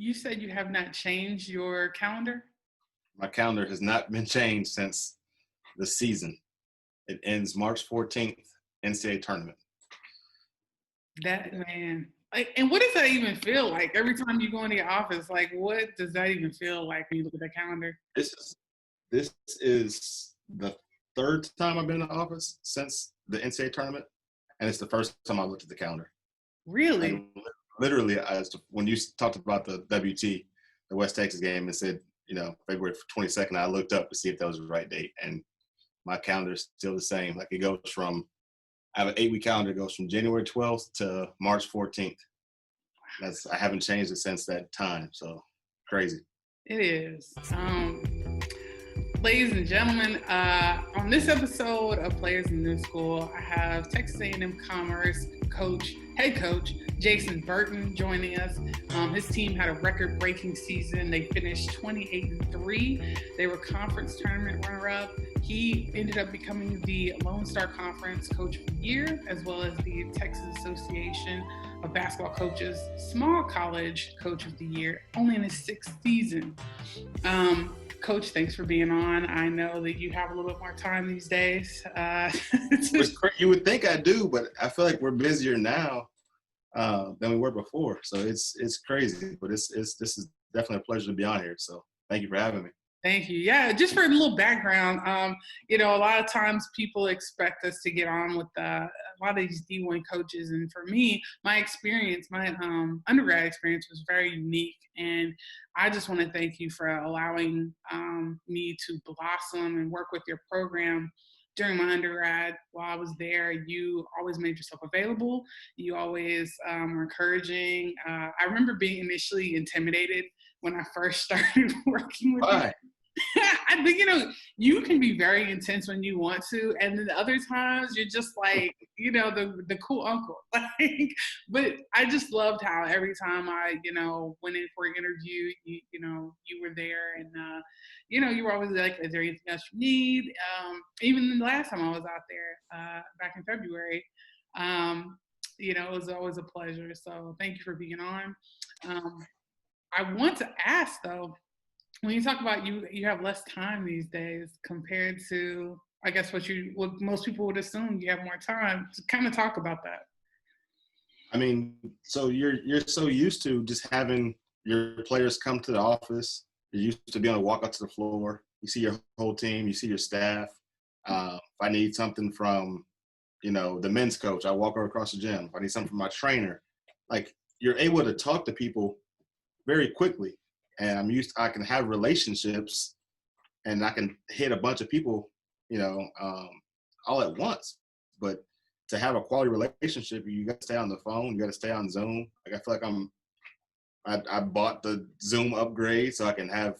You said you have not changed your calendar? My calendar has not been changed since the season. It ends March 14th, NCAA tournament. That man. And what does that even feel like? Every time you go in the office, like what does that even feel like when you look at the calendar? This is the third time I've been in the office since the NCAA tournament, and it's the first time I looked at the calendar. Really? And literally, when you talked about the WT, the West Texas game, and said, February 22nd, I looked up to see if that was the right date, and my calendar is still the same. Like it goes from, I have an 8-week calendar. It goes from January 12th to March 14th. I haven't changed it since that time. So crazy. It is. Ladies and gentlemen, on this episode of Players in New School, I have Texas A&M-Commerce head coach, Jason Burton joining us. His team had a record-breaking season. They finished 28-3. They were conference tournament runner-up. He ended up becoming the Lone Star Conference Coach of the Year, as well as the Texas Association of Basketball Coaches Small College Coach of the Year, only in his 6th season. Coach, thanks for being on. I know that you have a little bit more time these days. You would think I do, but I feel like we're busier now than we were before. So it's crazy, but this is definitely a pleasure to be on here. So thank you for having me. Thank you. Yeah, just for a little background, a lot of times people expect us to get on with a lot of these D1 coaches. And for me, my experience, my undergrad experience was very unique. And I just want to thank you for allowing me to blossom and work with your program during my undergrad. While I was there, you always made yourself available. You always were encouraging. I remember being initially intimidated when I first started working with you. I think, you can be very intense when you want to, and then other times you're just like, the cool uncle. But I just loved how every time I, went in for an interview, you were there, and you were always like, is there anything else you need? Even the last time I was out there back in February, it was always a pleasure. So thank you for being on. I want to ask though, when you talk about you have less time these days compared to, I guess, what most people would assume you have more time, to kind of talk about that. I mean, so you're so used to just having your players come to the office. You're used to being able to walk out to the floor. You see your whole team. You see your staff. If I need something from, the men's coach, I walk over across the gym. If I need something from my trainer, like you're able to talk to people very quickly. And I can have relationships, and I can hit a bunch of people, all at once. But to have a quality relationship, you got to stay on the phone. You got to stay on Zoom. Like I feel like I bought the Zoom upgrade so I can have,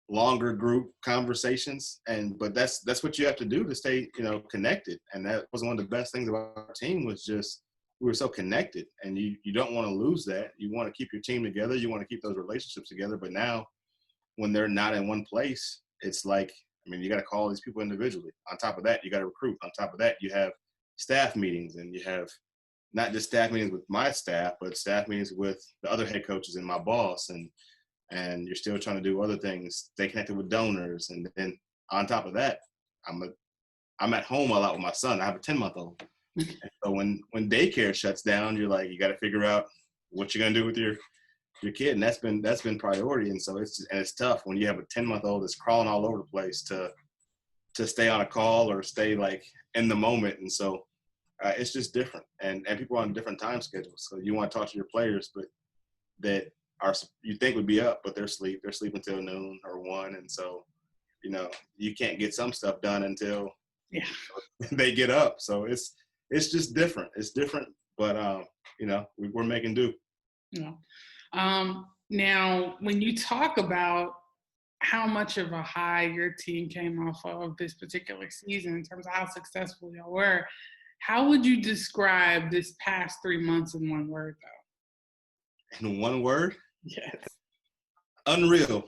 longer group conversations. But that's what you have to do to stay, connected. And that was one of the best things about our team, was just we were so connected, and you don't want to lose that. You want to keep your team together. You want to keep those relationships together. But now when they're not in one place, it's like, you got to call these people individually. On top of that, you got to recruit. On top of that, you have staff meetings, and you have not just staff meetings with my staff, but staff meetings with the other head coaches and my boss. And you're still trying to do other things, stay connected with donors. And then on top of that, I'm at home a lot with my son. I have a 10-month-old. And so when daycare shuts down, you're like, you got to figure out what you're gonna do with your kid, and that's been priority. And so it's tough when you have a 10-month-old that's crawling all over the place to stay on a call or stay like in the moment. And so it's just different, and people are on different time schedules. So you want to talk to your players, but that you think would be up, but they're sleeping until noon or 1, and so you can't get some stuff done until they get up. So it's just different. It's different, but we're making do. Yeah. Now, when you talk about how much of a high your team came off of this particular season in terms of how successful y'all were, how would you describe this past 3 months in one word, though? In one word? Yes. Unreal.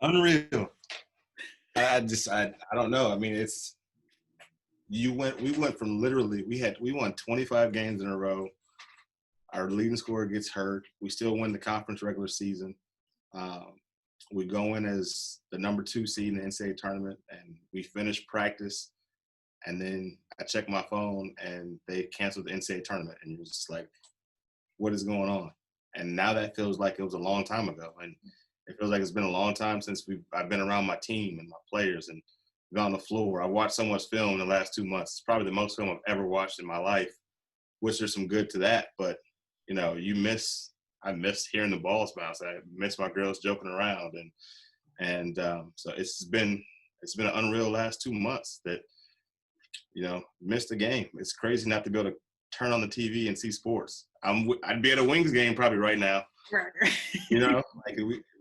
Unreal. I don't know. I mean, we went from literally, we won 25 games in a row. our leading scorer gets hurt. We still win the conference regular season. We go in as the number 2 seed in the NCAA tournament, and we finish practice. And then I check my phone, and they canceled the NCAA tournament. And you're just like, what is going on? And now that feels like it was a long time ago. And it feels like it's been a long time since I've been around my team and my players and been on the floor. I watched so much film in the last 2 months. It's probably the most film I've ever watched in my life, which there's some good to that. But, I miss hearing the balls bounce. I miss my girls joking around. And so it's been an unreal last 2 months that, missed the game. It's crazy not to be able to turn on the TV and see sports. I'd be at a Wings game probably right now. Right.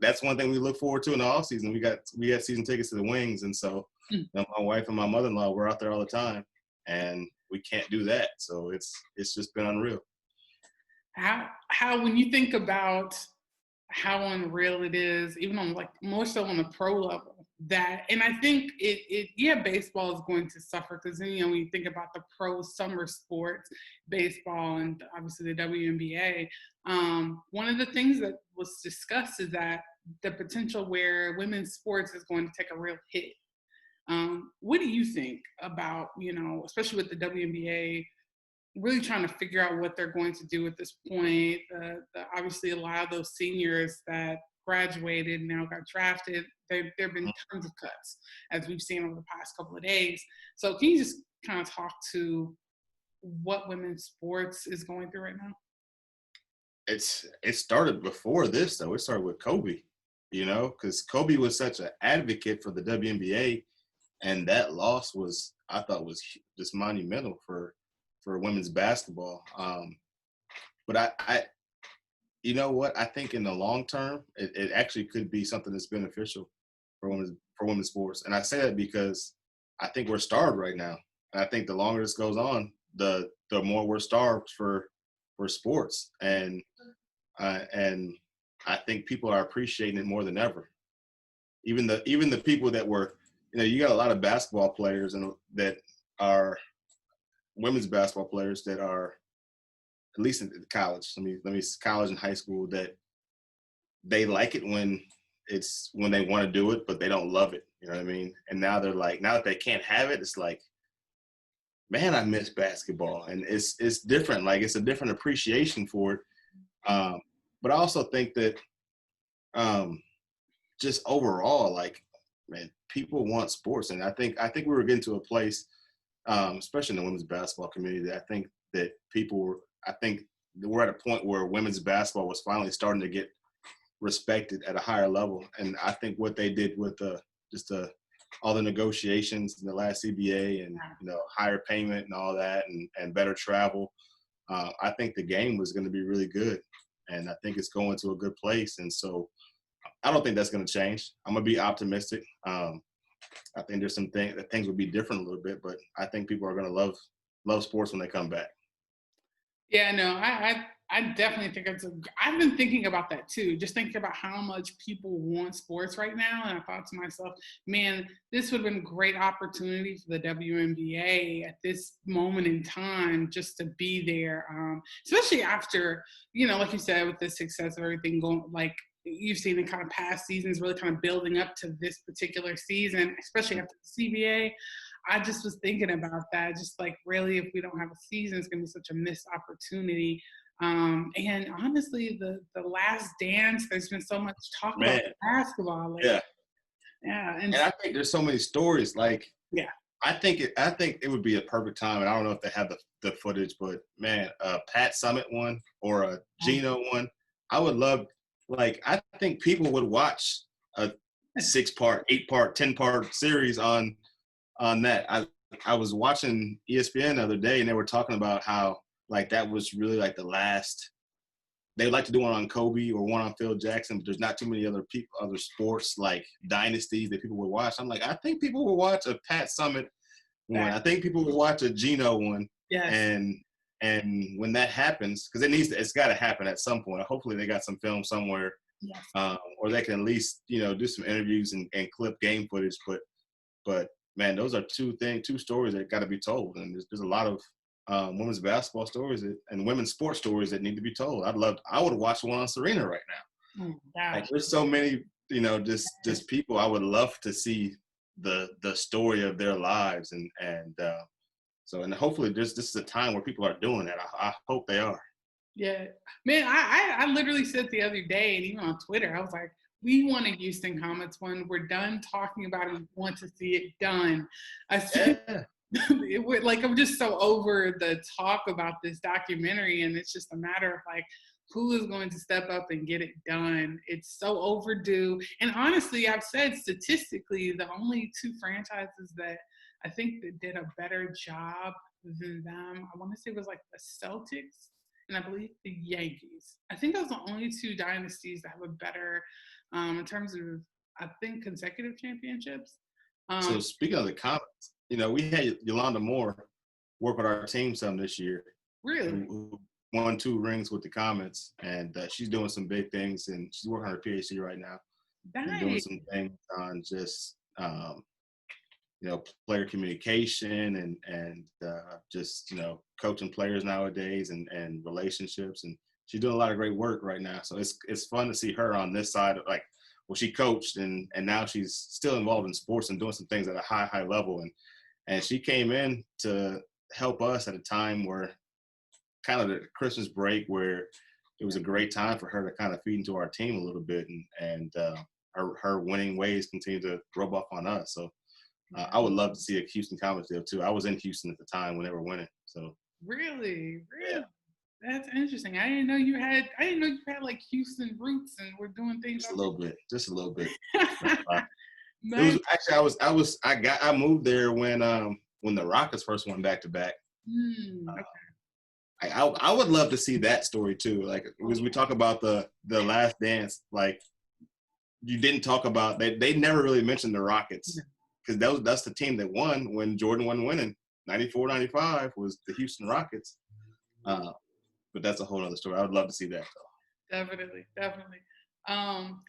That's one thing we look forward to in the off season. We got season tickets to the Wings, and so my wife and my mother-in-law, we're out there all the time, and we can't do that. So it's just been unreal. How when you think about how unreal it is, even on like more so on the pro level, and I think baseball is going to suffer because when you think about the pro summer sports, baseball and obviously the WNBA, one of the things that was discussed is that the potential where women's sports is going to take a real hit. What do you think about, especially with the WNBA really trying to figure out what they're going to do at this point? Obviously, a lot of those seniors that graduated now got drafted. There have been tons of cuts, as we've seen over the past couple of days. So can you just kind of talk to what women's sports is going through right now? It started before this, though. It started with Kobe, because Kobe was such an advocate for the WNBA, and that loss I thought was just monumental for women's basketball. But you know what? I think in the long term, it actually could be something that's beneficial for women's sports. And I say that because I think we're starved right now. And I think the longer this goes on, the more we're starved for sports. And I think people are appreciating it more than ever. Even the people that were, you got a lot of basketball players that are women's basketball players that are, at least in college, college and high school, that they like it when they want to do it, but they don't love it. You know what I mean? And now they're like, now that they can't have it, it's like, man, I miss basketball. And it's different. Like, it's a different appreciation for it. But I also think that just overall, like, man, people want sports. And I think we were getting to a place, especially in the women's basketball community, that I think that we're at a point where women's basketball was finally starting to get respected at a higher level. And I think what they did with all the negotiations in the last CBA and, higher payment and all that and better travel, I think the game was going to be really good. And I think it's going to a good place. And so I don't think that's going to change. I'm going to be optimistic. I think there's some things that things will be different a little bit, but I think people are going to love sports when they come back. Yeah, no, I definitely think I've been thinking about that too, just thinking about how much people want sports right now. And I thought to myself, man, this would have been a great opportunity for the WNBA at this moment in time just to be there, especially after, like you said, with the success of everything going, like you've seen in kind of past seasons really kind of building up to this particular season, especially after the CBA. I just was thinking about that, just like really, if we don't have a season, it's going to be such a missed opportunity. And honestly, the Last Dance, there's been so much talk about basketball. Like, yeah. And I think there's so many stories. Like, yeah, I think it would be a perfect time. And I don't know if they have the footage, but man, Pat Summitt one or a Gino one, I would love. Like, I think people would watch a 6-part, 8-part, 10-part series on that. I was watching ESPN the other day, and they were talking about how, like, that was really, like, the last – they would like to do one on Kobe or one on Phil Jackson, but there's not too many other sports, like, dynasties that people would watch. I'm like, I think people will watch a Pat Summitt one. I think people will watch a Gino one. Yes. And when that happens, because it's got to happen at some point. Hopefully they got some film somewhere, yes. Or they can at least do some interviews and clip game footage. But man, those are two stories that got to be told, and there's a lot of women's basketball stories and women's sports stories that need to be told. I would watch one on Serena right now. Oh, gosh. Like there's so many, just people I would love to see the story of their lives and hopefully this is a time where people are doing that. I hope they are. Yeah, man, I literally said the other day, and even on Twitter, I was like, we want a Houston Comets one. We're done talking about it. We want to see it done. I said, Yeah. I'm just so over the talk about this documentary, and it's just a matter of like, who is going to step up and get it done? It's so overdue. And honestly, I've said statistically, the only two franchises that I think that did a better job than them, I want to say it was like the Celtics and I believe the Yankees. I think those are the only two dynasties that have a better, in terms of, I think, consecutive championships. So speaking of the Comets, we had Yolanda Moore work with our team some this year. Really? Who won 2 rings with the Comets, and she's doing some big things, and she's working on her PhD right now. Nice. And doing some things on just player communication and just coaching players nowadays and relationships, and she's doing a lot of great work right now. So it's fun to see her on this side of she coached and now she's still involved in sports and doing some things at a high level, and she came in to help us at a time where kind of the Christmas break where it was a great time for her to kind of feed into our team a little bit, and her winning ways continue to rub off on us. So I would love to see a Houston Comets deal too. I was in Houston at the time when they were winning. So really, yeah. That's interesting. I didn't know you had like Houston roots and were doing things. Just a little bit. Nice. It was actually I moved there when the Rockets first won back-to-back. Okay. I would love to see that story too. Like as we talk about the Last Dance, like you didn't talk about they never really mentioned the Rockets because that's the team that won when Jordan wasn't winning. 94-95 was the Houston Rockets. But that's a whole other story. I would love to see that though. Definitely.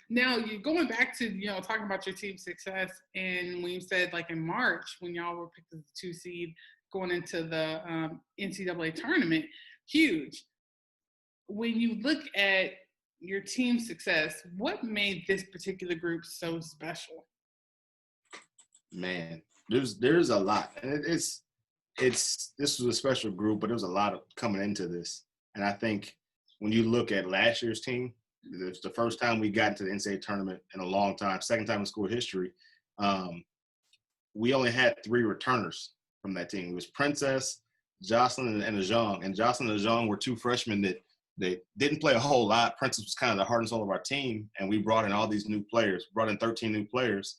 Now you're going back to talking about your team's success, and when you said like in March when y'all were picked as the 2 seed going into the NCAA tournament, huge. When you look at your team's success, what made this particular group so special? Man, there's a lot, and this was a special group, but there was a lot of coming into this. And I think when you look at last year's team, it's the first time we got into the NCAA tournament in a long time, second time in school history. We only had 3 returners from that team. It was Princess, Jocelyn, and Ajong. And Jocelyn and Ajong were 2 freshmen that they didn't play a whole lot. Princess was kind of the heart and soul of our team, and we brought in all these new players, brought in 13 new players,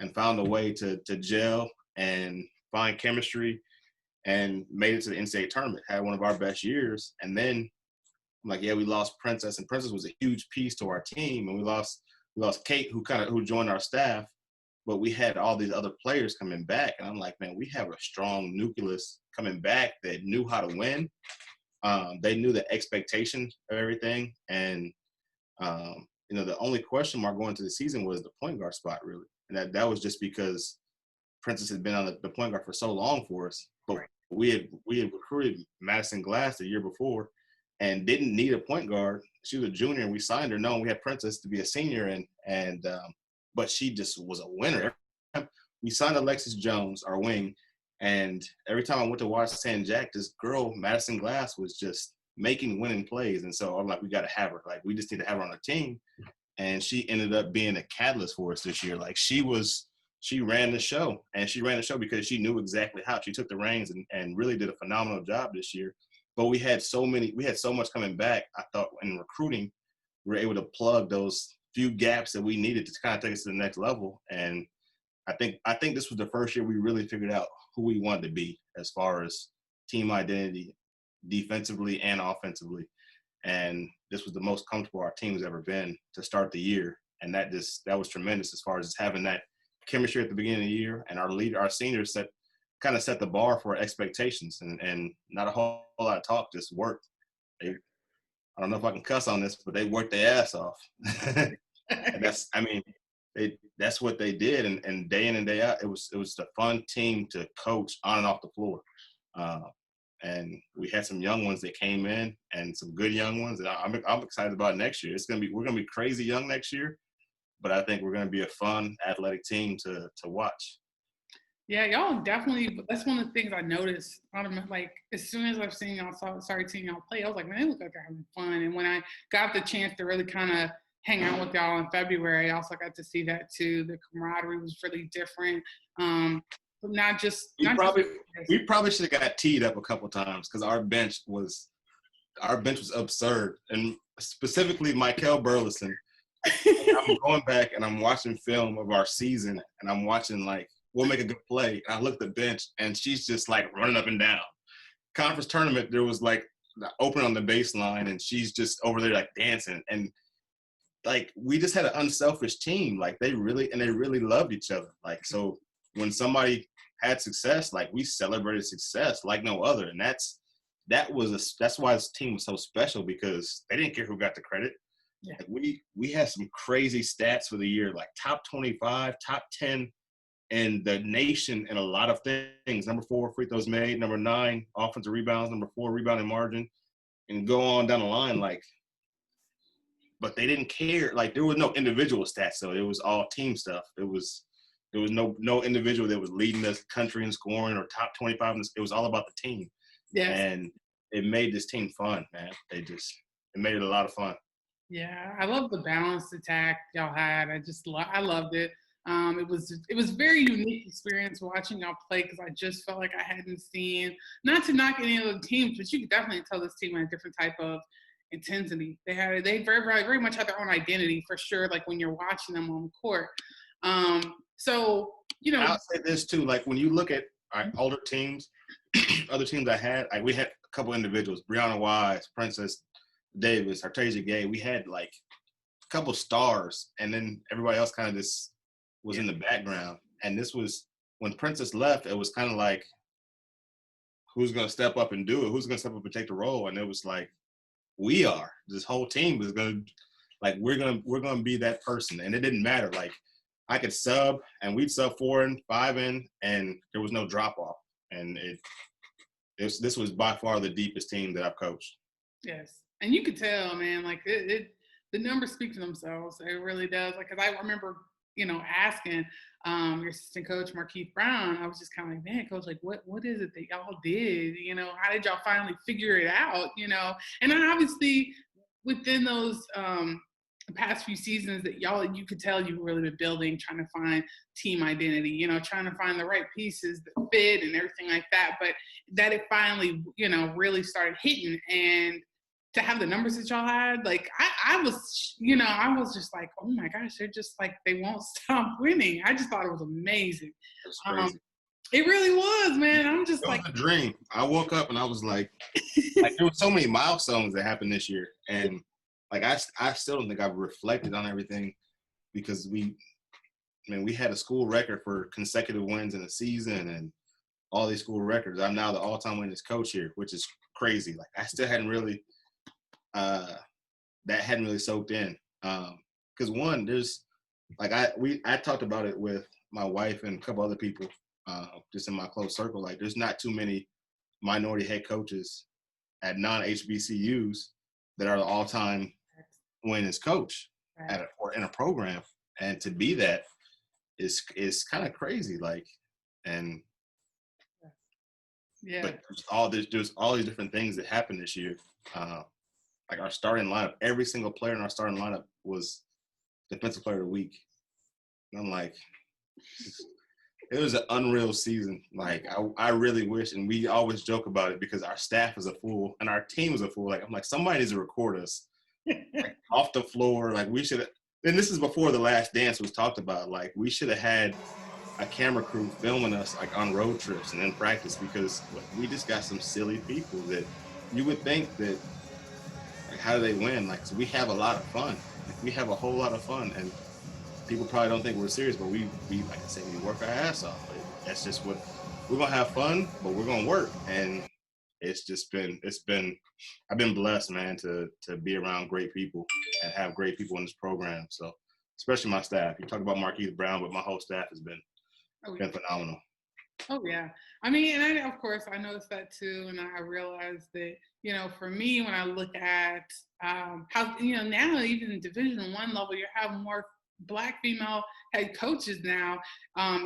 and found a way to gel and find chemistry and made it to the NCAA tournament, had one of our best years. And then I'm like, we lost Princess, and Princess was a huge piece to our team. And we lost Kate, who joined our staff, but we had all these other players coming back. And I'm like, man, we have a strong nucleus coming back that knew how to win. They knew the expectation of everything. And, the only question mark going into the season was the point guard spot, really. And that was just because Princess had been on the point guard for so long for us. But we had recruited Madison Glass the year before and didn't need a point guard. She was a junior, and we signed her knowing we had Princess to be a senior, but she just was a winner. We signed Alexis Jones, our wing, and every time I went to watch San Jack, this girl, Madison Glass, was just making winning plays. And so I'm like, we got to have her. Like, we just need to have her on our team. And she ended up being a catalyst for us this year. Like, she ran the show, and she ran the show because she knew exactly how. She took the reins and really did a phenomenal job this year. But we had so much coming back. I thought in recruiting, we were able to plug those few gaps that we needed to kind of take us to the next level. And I think this was the first year we really figured out who we wanted to be as far as team identity, defensively and offensively. And this was the most comfortable our team has ever been to start the year. And that was tremendous as far as just having that chemistry at the beginning of the year. And our seniors set the bar for expectations, and not a whole lot of talk, just worked. I don't know if I can cuss on this, but they worked their ass off. And that's what they did. And day in and day out, it was a fun team to coach on and off the floor. and we had some young ones that came in and some good young ones. And I'm excited about next year. We're gonna be crazy young next year, but I think we're gonna be a fun athletic team to watch. Yeah, y'all definitely. That's one of the things I noticed. Like as soon as I've seen y'all, started seeing y'all play, I was like, man, they look like they're having fun. And when I got the chance to really kind of hang out with y'all in February, I also got to see that too. The camaraderie was really different. But not just We not probably just. we probably should have got teed up a couple times because our bench was absurd, and specifically Michael Burleson. I'm going back and I'm watching film of our season, and I'm watching like we'll make a good play. And I look at the bench, and she's just like running up and down. Conference tournament, there was like the open on the baseline, and she's just over there like dancing. And like we just had an unselfish team. Like they really loved each other. Like so, when somebody had success, like we celebrated success like no other, and that's why this team was so special because they didn't care who got the credit. Yeah. Like we had some crazy stats for the year, like top 25, top 10 in the nation in a lot of things. Number 4, free throws made. Number 9, offensive rebounds. Number 4, rebounding margin. And go on down the line, like, but they didn't care. Like there was no individual stats, so it was all team stuff. There was no individual that was leading the country in scoring or top 25. It was all about the team. Yes. And it made this team fun, man. It made it a lot of fun. Yeah, I love the balanced attack y'all had. I loved it. It was very unique experience watching y'all play because I just felt like I hadn't seen, not to knock any of the teams, but you could definitely tell this team had a different type of intensity. They very much had their own identity for sure. Like when you're watching them on the court. So I'll say this too. Like when you look at our older teams, other teams I had, like we had a couple individuals, Brianna Wise, Princess Davis, Artasia Gay. We had like a couple stars, and then everybody else kind of just was in the background. And this was when Princess left. It was kind of like, who's going to step up and do it? Who's going to step up and take the role? And it was like, we are. This whole team is going to, like, we're going to be that person. And it didn't matter. Like, I could sub, and we'd sub 4 in, 5 in, and there was no drop off. And this was by far the deepest team that I've coached. Yes. And you could tell, man, like the numbers speak for themselves. It really does. Like, cause I remember, asking your assistant coach, Markeith Brown, I was just kind of like, man, coach, like what is it that y'all did? How did y'all finally figure it out? And then obviously within those past few seasons that you could tell you've really been building, trying to find team identity, trying to find the right pieces that fit and everything like that. But that it finally, really started hitting, and to have the numbers that y'all had, like I was just like, oh my gosh, they're just like, they won't stop winning. I just thought it was amazing. It's crazy. It really was, man. I'm just like, it was a dream. I woke up and I was like there were so many milestones that happened this year, and like I still don't think I've reflected on everything because we had a school record for consecutive wins in a season and all these school records. I'm now the all-time winningest coach here, which is crazy. Like I still hadn't really that hadn't really soaked in. Because one, there's like I talked about it with my wife and a couple other people just in my close circle. Like there's not too many minority head coaches at non-HBCUs that are the all-time winningest coach or in a program, and to be that is kind of crazy. Like, and yeah, but there's all these different things that happened this year. Like our starting lineup, every single player in our starting lineup was defensive player of the week. And I'm like, it was an unreal season. Like I really wish, and we always joke about it because our staff is a fool and our team is a fool. Like I'm like, somebody needs to record us like, off the floor. Like we should have. And this is before The Last Dance was talked about. Like we should have had a camera crew filming us like on road trips and in practice because like, we just got some silly people that you would think that. Like, how do they win? Like, so we have a lot of fun. Like, we have a whole lot of fun, and people probably don't think we're serious, but we like I said, we work our ass off. But that's just what we're gonna have fun, but we're gonna work. And I've been blessed, man, to be around great people and have great people in this program. So, especially my staff. You talk about Markeith Brown, but my whole staff has been phenomenal. Oh yeah. I mean, and of course I noticed that too, and I realized that for me, when I look at how now even in Division 1 level, you have more Black female head coaches now,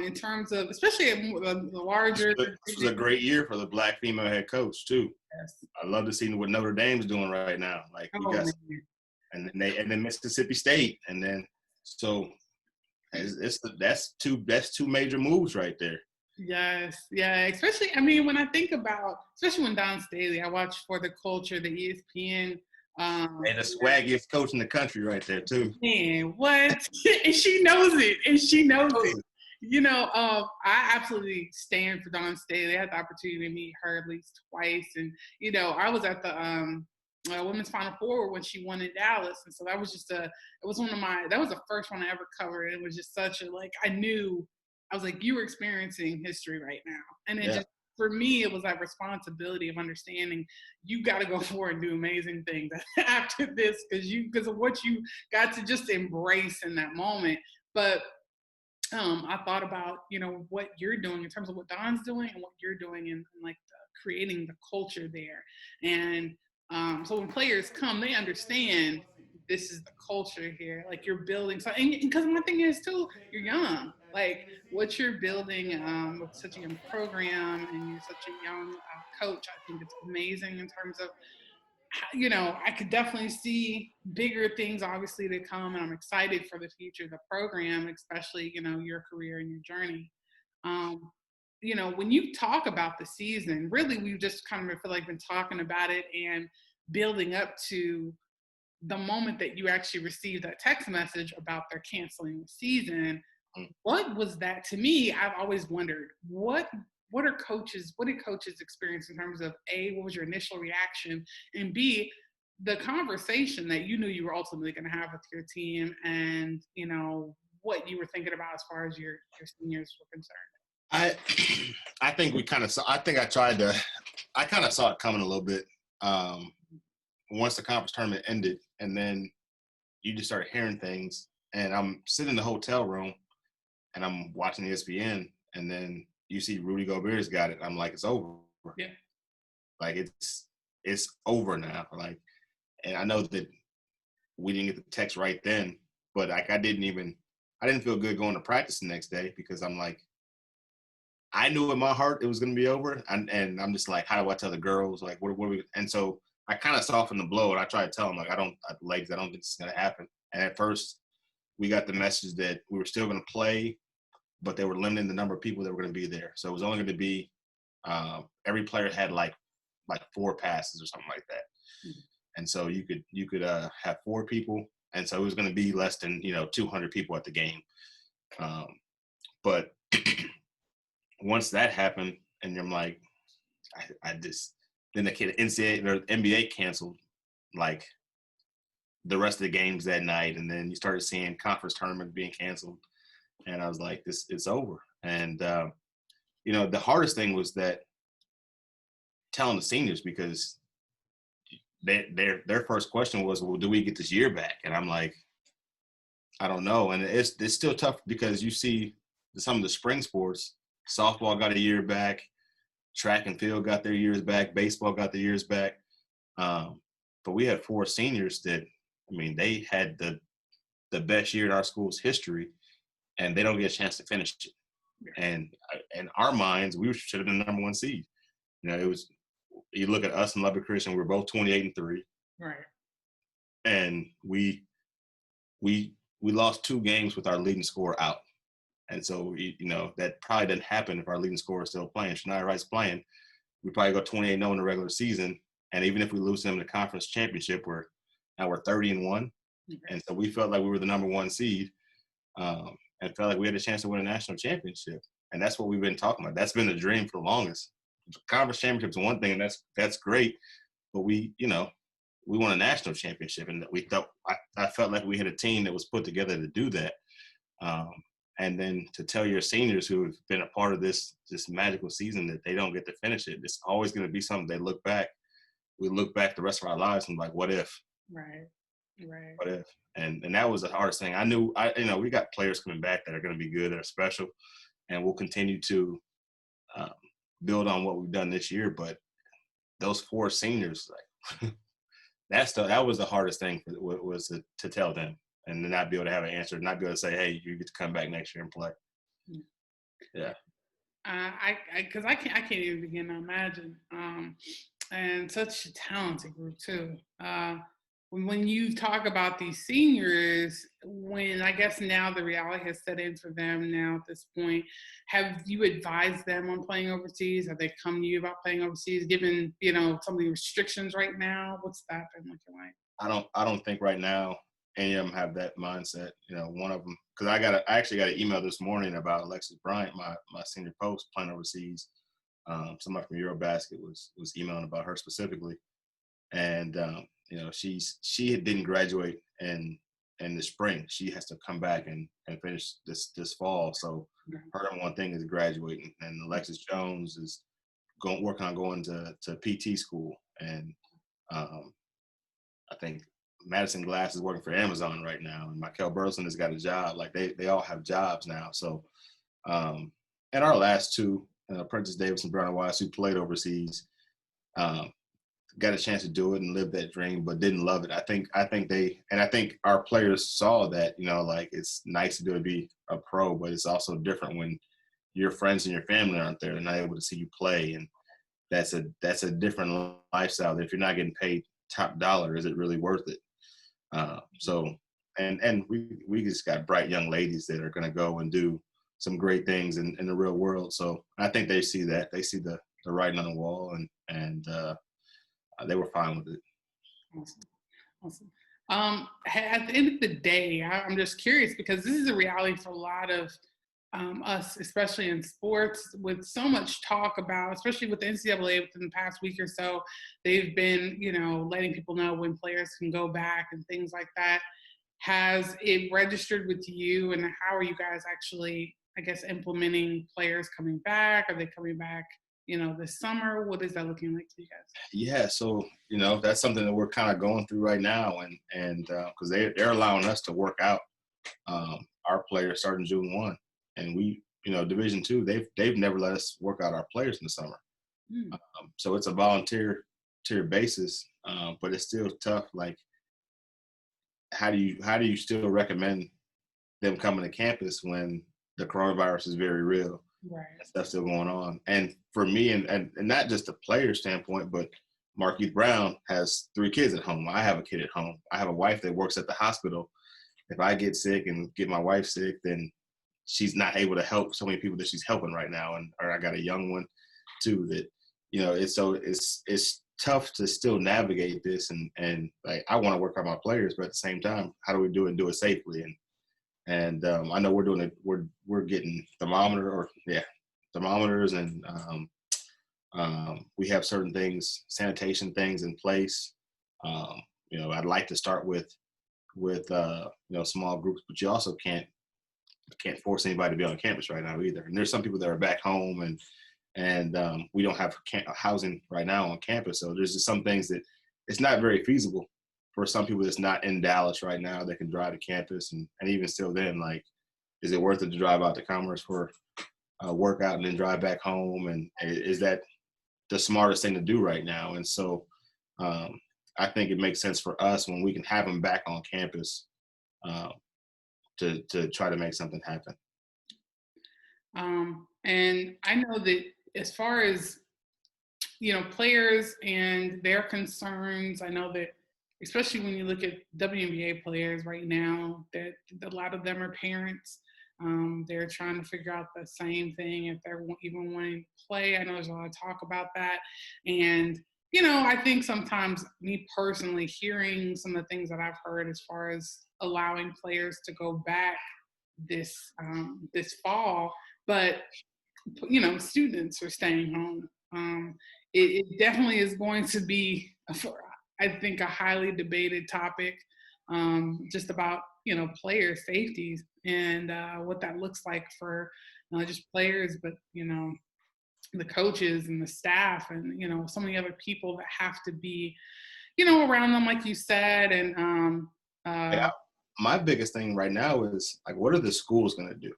in terms of especially at the larger. This was a great year for the Black female head coach too. Yes. I love to see what Notre Dame's doing right now. Like we Oh got, man. and then Mississippi State, and then so that's two major moves right there. Yes, yeah. Especially, I mean, when I think about, especially when Don Staley, I watch For the Culture, the ESPN. And the swaggiest coach in the country right there too. Man, what? And she knows it. And she knows it. I absolutely stand for Dawn Staley. I had the opportunity to meet her at least twice. And, I was at the Women's Final Four when she won in Dallas. And so that was that was the first one I ever covered. It was just such I was like, you were experiencing history right now. And for me, it was that responsibility of understanding you got to go forward and do amazing things after this because of what you got to just embrace in that moment. But I thought about what you're doing in terms of what Don's doing and what you're doing in like creating the culture there. And so when players come, they understand this is the culture here. Like you're building. So, and because my thing is too, you're young. Like what you're building with such a young program and you're such a young coach, I think it's amazing in terms of I could definitely see bigger things obviously to come, and I'm excited for the future of the program, especially, your career and your journey. Um, when you talk about the season, really we've just kind of feel like been talking about it and building up to the moment that you actually received that text message about their canceling the season. What was that? To me, I've always wondered what did coaches experience in terms of A, what was your initial reaction, and B, the conversation that you knew you were ultimately going to have with your team, and what you were thinking about as far as your seniors were concerned. I think we kind of saw. I think I kind of saw it coming a little bit once the conference tournament ended, and then you just started hearing things. And I'm sitting in the hotel room, and I'm watching ESPN, and then you see Rudy Gobert's got it. I'm like, it's over. Yeah. Like it's over now. Like, and I know that we didn't get the text right then, but like I didn't feel good going to practice the next day because I'm like, I knew in my heart it was going to be over, and I'm just like, how do I tell the girls? Like, what are we? And so I kind of softened the blow, and I tried to tell them, like, ladies, I don't think this is going to happen. And at first, we got the message that we were still going to play, but they were limiting the number of people that were going to be there. So it was only going to be every player had like 4 passes or something like that, and so you could have 4 people, and so it was going to be less than 200 people at the game, but. Once that happened, and I'm like, I just then the NCAA or NBA canceled like the rest of the games that night, and then you started seeing conference tournament being canceled, and I was like, this it's over. And the hardest thing was that telling the seniors because their first question was, well, do we get this year back? And I'm like, I don't know, and it's still tough because you see some of the spring sports. Softball got a year back. Track and field got their years back. Baseball got their years back. But we had 4 seniors that, I mean, they had the best year in our school's history, and they don't get a chance to finish it. And in our minds, we should have been the number 1 seed. It was. You look at us and Lubbock Christian, we're both 28-3. Right. And we lost 2 games with our leading scorer out. And so, that probably didn't happen if our leading scorer is still playing. Shania Wright's playing. We probably go 28-0 in the regular season. And even if we lose them in the conference championship, we're 30-1. Mm-hmm. And so we felt like we were the number 1 seed and felt like we had a chance to win a national championship. And that's what we've been talking about. That's been the dream for the longest. The conference championship is one thing, and that's great. But we won a national championship. And we thought I felt like we had a team that was put together to do that. And then to tell your seniors who have been a part of this magical season that they don't get to finish it, it's always going to be something they look back. We look back the rest of our lives and like, what if? Right. What if? And that was the hardest thing. I knew, we got players coming back that are going to be good, that are special, and we'll continue to um, build on what we've done this year. But those 4 seniors, like that was the hardest thing was to tell them and to not be able to have an answer, not be able to say, hey, you get to come back next year and play. Yeah. Because I can't even begin to imagine. And such a talented group too. When you talk about these seniors, when I guess now the reality has set in for them now at this point, have you advised them on playing overseas? Have they come to you about playing overseas, given some of the restrictions right now? What's that been looking like? I don't think right now any of them have that mindset. One of them, because I actually got an email this morning about Alexis Bryant, my senior post, playing overseas. Somebody from Eurobasket was emailing about her specifically, and she didn't graduate in the spring. She has to come back and finish this fall. So her number one thing is graduating. And Alexis Jones is working on going to PT school, and I think Madison Glass is working for Amazon right now, and Michael Burleson has got a job. Like they all have jobs now. So, and our last 2, Prentice Davis and Brown Wise, who played overseas, got a chance to do it and live that dream, but didn't love it. I think our players saw that, like it's nice to do it, be a pro, but it's also different when your friends and your family aren't there and not able to see you play. And that's a different lifestyle. If you're not getting paid top dollar, is it really worth it? So we just got bright young ladies that are going to go and do some great things in the real world. So I think they see that. They see the writing on the wall, and they were fine with it. Awesome. At the end of the day, I'm just curious, because this is a reality for a lot of us, especially in sports, with so much talk about, especially with the NCAA within the past week or so, they've been, letting people know when players can go back and things like that. Has it registered with you, and how are you guys actually, I guess, implementing players coming back? Are they coming back, this summer? What is that looking like for you guys? Yeah, so that's something that we're kind of going through right now, and because they're allowing us to work out our players starting June 1, and we, Division II, they've never let us work out our players in the summer. So it's a volunteer basis, but it's still tough. Like, how do you still recommend them coming to campus when the coronavirus is very real? Right. Stuff still going on. And for me, and not just the player standpoint, but Marquise Brown has 3 kids at home. I have a kid at home. I have a wife that works at the hospital. If I get sick and get my wife sick, then she's not able to help so many people that she's helping right now. Or I got a young one too that, it's tough to still navigate this. And like, I want to work on my players, but at the same time, how do we do it and do it safely? And I know we're doing it. We're getting thermometers, and we have certain things, sanitation things in place. I'd like to start with small groups, but you also can't force anybody to be on campus right now either. And there's some people that are back home, and we don't have housing right now on campus. So there's just some things that it's not very feasible for some people that's not in Dallas right now that can drive to campus. And even still then, like, is it worth it to drive out to Commerce for a workout and then drive back home? And is that the smartest thing to do right now? And so I think it makes sense for us when we can have them back on campus to try to make something happen. And I know that as far as, players and their concerns, I know that especially when you look at WNBA players right now, that a lot of them are parents. They're trying to figure out the same thing, if they're even wanting to play. I know there's a lot of talk about that. And, I think sometimes, me personally, hearing some of the things that I've heard as far as allowing players to go back this fall, but, students are staying home. It definitely is going to be, I think, a highly debated topic, just about, player safety and what that looks like for not just players, but, the coaches and the staff and, so many other people that have to be, around them, like you said. And my biggest thing right now is, like, what are the schools going to do?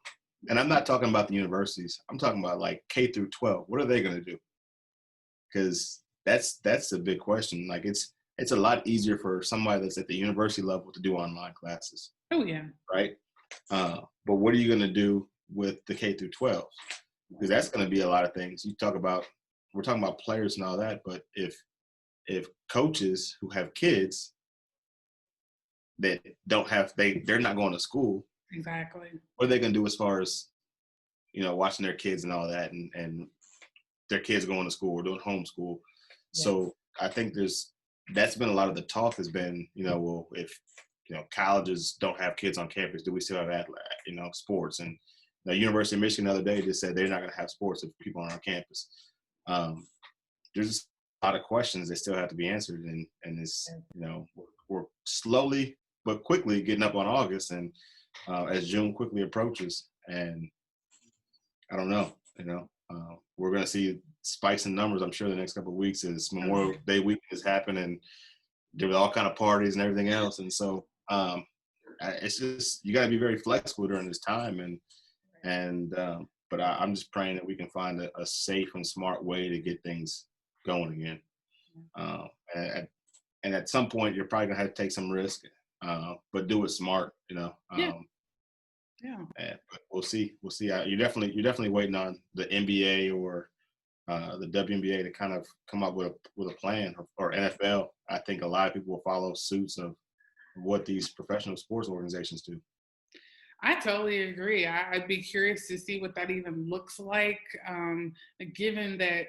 And I'm not talking about the universities. I'm talking about like K through 12. What are they going to do? Because that's a big question. Like it's a lot easier for somebody that's at the university level to do online classes, Oh yeah. right? But what are you going to do with the K through 12? Because that's going to be a lot of things. We're talking about players and all that, but if coaches who have kids that they're not going to school, Exactly. what are they going to do as far as watching their kids and all that, and their kids going to school or doing homeschool? Yeah. So I think that's been a lot of the talk has been, well, if colleges don't have kids on campus, do we still have sports? And the University of Michigan the other day just said they're not going to have sports if people aren't on campus. There's just a lot of questions that still have to be answered, and it's we're slowly but quickly getting up on August, and as June quickly approaches, and I don't know, we're going to see spikes in numbers, I'm sure, the next couple of weeks as Memorial Day weekend has happened, and there were all kind of parties and everything else. And so it's just, you got to be very flexible during this time. But I'm just praying that we can find a safe and smart way to get things going again. And at some point, you're probably going to have to take some risk, but do it smart, Yeah. But we'll see. You're definitely waiting on the NBA or the WNBA to kind of come up with a plan, or NFL. I think a lot of people will follow suits of what these professional sports organizations do. I totally agree. I'd be curious to see what that even looks like, given that,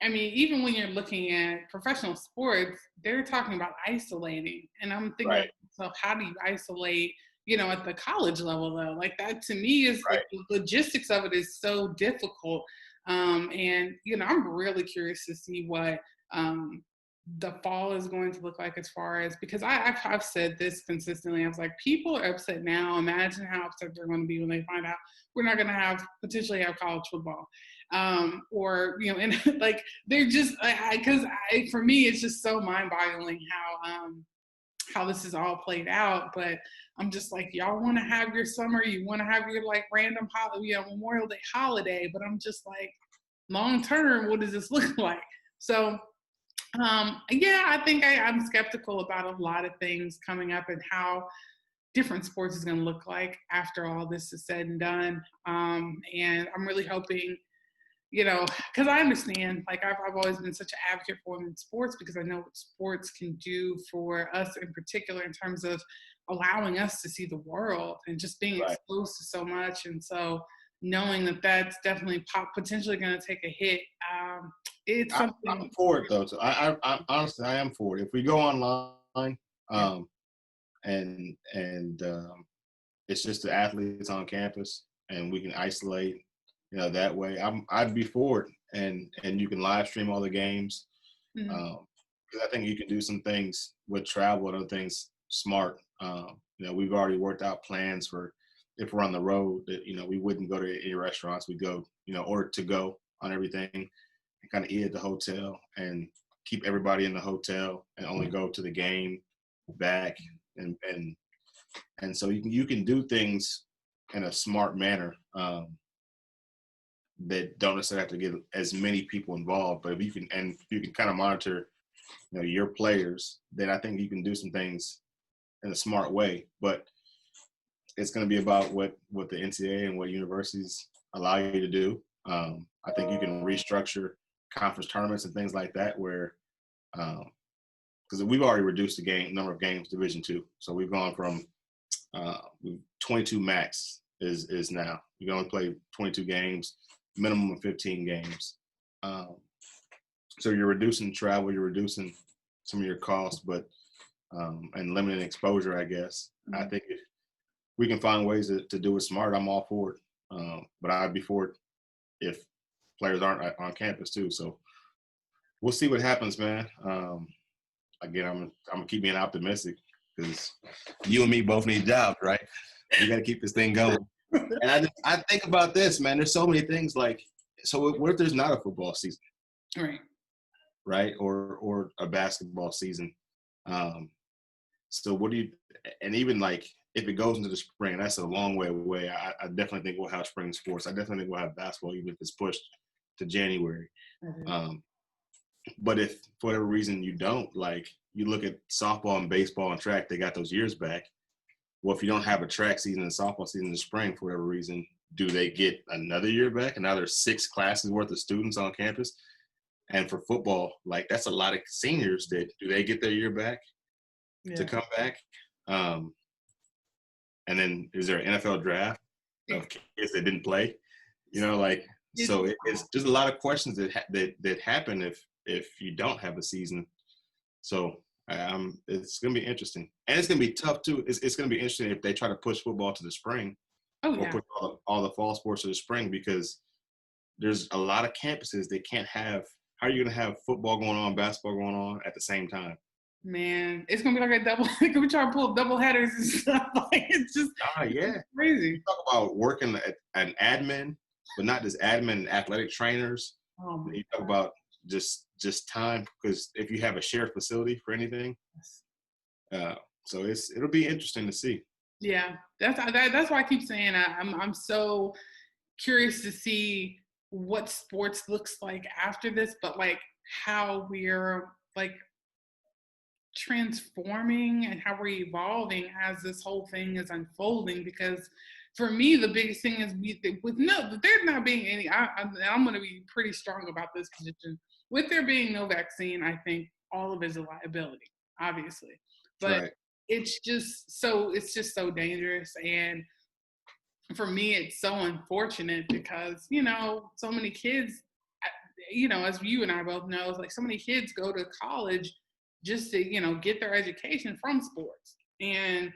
I mean, even when you're looking at professional sports, they're talking about isolating. And I'm thinking, Right. so how do you isolate, at the college level, though? Like, that to me is Right. the logistics of it is so difficult. And, I'm really curious to see what the fall is going to look like, as far as, because I've said this consistently. I was like, people are upset now. Imagine how upset they're going to be when they find out we're not going to potentially have college football. Or, and like, they're just, because for me, it's just so mind boggling how this is all played out. But I'm just like, y'all want to have your summer, you want to have your like random Memorial Day holiday, but I'm just like, long term, what does this look like? So I think I'm skeptical about a lot of things coming up and how different sports is going to look like after all this is said and done. And I'm really hoping, because I understand, like I've always been such an advocate for women's sports, because I know what sports can do for us in particular in terms of allowing us to see the world and just being Right. exposed to so much. And so knowing that that's definitely potentially going to take a hit, it's something. I'm for it though. So I honestly, I am for it. If we go online, and it's just the athletes on campus, and we can isolate, that way, I'd be for it. And you can live stream all the games, because I think you can do some things with travel and other things smart. We've already worked out plans for if we're on the road that we wouldn't go to any restaurants. We go, order to go on everything, and kind of eat at the hotel and keep everybody in the hotel and only go to the game, back, and so you can do things in a smart manner, that don't necessarily have to get as many people involved. But if you can kind of monitor, your players, then I think you can do some things in a smart way. But it's going to be about what the NCAA and what universities allow you to do. I think you can restructure conference tournaments and things like that, where because we've already reduced the number of games, Division II. So we've gone from 22 max is now. You can only play 22 games, minimum of 15 games. So you're reducing travel, you're reducing some of your costs, but and limiting exposure, I guess. I think if we can find ways to do it smart, I'm all for it. But I'd be for it if players aren't on campus too. So we'll see what happens, man. Again, I'm gonna keep being optimistic, because you and me both need jobs, right? We got to keep this thing going. And I think about this, man. There's so many things, like, so what if there's not a football season, right? Or a basketball season? So what do you? And even like if it goes into the spring. That's a long way away. I definitely think we'll have spring sports. I definitely think we'll have basketball, even if it's pushed to January. But if for whatever reason you don't, like you look at softball and baseball and track, they got those years back. Well, if you don't have a track season and softball season in the spring for whatever reason, do they get another year back? And now there's 6 classes worth of students on campus. And for football, like that's a lot of seniors that do they get their year back to come back? And then is there an NFL draft of kids that didn't play? You know, like so it's just a lot of questions that happen if you don't have a season. So it's going to be interesting, and it's going to be tough too. It's going to be interesting if they try to push football to the spring, or push all the fall sports to the spring, because there's a lot of campuses that can't have. How are you going to have football going on, basketball going on at the same time? Man, it's gonna be like a double. We try to pull double headers and stuff. Like it's just crazy. You talk about working at an admin, but not just admin and athletic trainers. You talk about just time, because if you have a shared facility for anything, so it'll be interesting to see. Yeah, that's why I keep saying I'm so curious to see what sports looks like after this, but like how we're like transforming and how we're evolving as this whole thing is unfolding. Because for me, the biggest thing is there's not being any. I'm going to be pretty strong about this position. With there being no vaccine, I think all of it is a liability, obviously, but it's just so dangerous. And for me, it's so unfortunate because, so many kids, as you and I both know, it's like so many kids go to college just to, get their education from sports and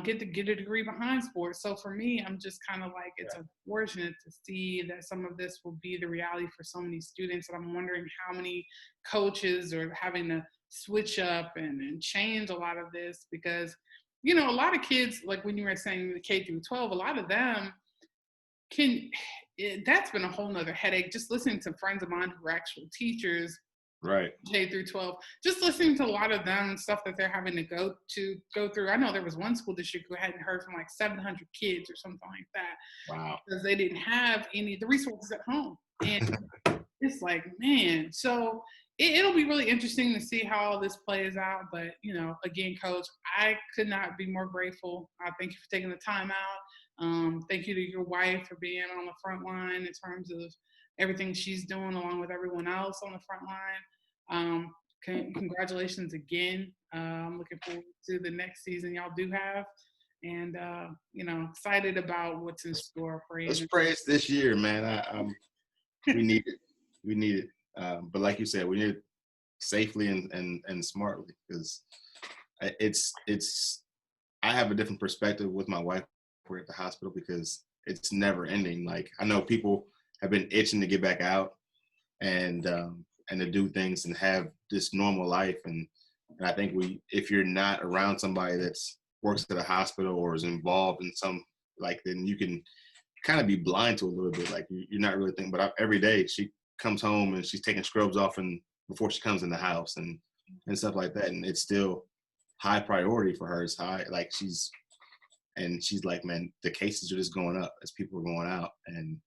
get a degree behind sports. So for me, I'm just kind of like, it's unfortunate to see that some of this will be the reality for so many students. And I'm wondering how many coaches are having to switch up and change a lot of this, because a lot of kids, like when you were saying the K through 12, a lot of them that's been a whole nother headache. Just listening to friends of mine who are actual teachers, K through 12, just listening to a lot of them and stuff that they're having to go through. I know there was one school district who hadn't heard from like 700 kids or something like that. Wow. Because they didn't have any of the resources at home. And it's like, man, so it'll be really interesting to see how all this plays out. But, again, Coach, I could not be more grateful. I thank you for taking the time out. Thank you to your wife for being on the front line in terms of everything she's doing, along with everyone else on the front line. Congratulations again. I'm looking forward to the next season y'all do have. And, excited about what's in store for you. Let's pray it's this year, man. We need it. We need it. But like you said, we need it safely and smartly, because I have a different perspective with my wife. We're at the hospital because it's never ending. Like, I know people have been itching to get back out and to do things and have this normal life. And I think if you're not around somebody that's works at a hospital or is involved in some, like, then you can kind of be blind to a little bit. Like, you're not really thinking. But every day she comes home and she's taking scrubs off and before she comes in the house and stuff like that. And it's still high priority for her. It's high. Like, she's like, man, the cases are just going up as people are going out. And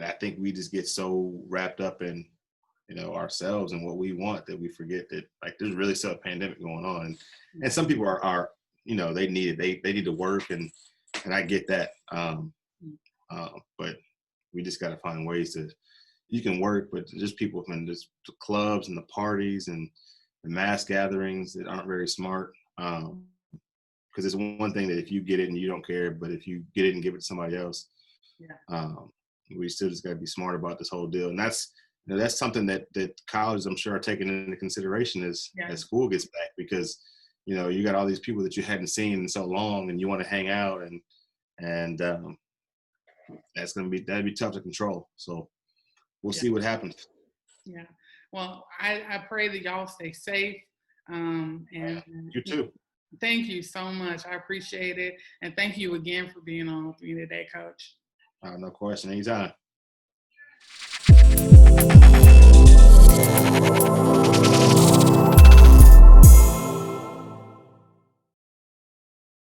I think we just get so wrapped up in, ourselves and what we want that we forget that, like, there's really still a pandemic going on. And some people are they need it. They need to work, and I get that. But we just got to find ways you can work, but just people, man, just the clubs and the parties and the mass gatherings that aren't very smart. Because it's one thing that if you get it and you don't care, but if you get it and give it to somebody else, we still just got to be smart about this whole deal. And that's something that colleges, I'm sure, are taking into consideration as school gets back, because you got all these people that you hadn't seen in so long, and you want to hang out, and that'd be tough to control. So we'll see what happens. Yeah. Well, I pray that y'all stay safe. And you too. Thank you so much. I appreciate it. And thank you again for being on with me today, Coach. No question. Anytime.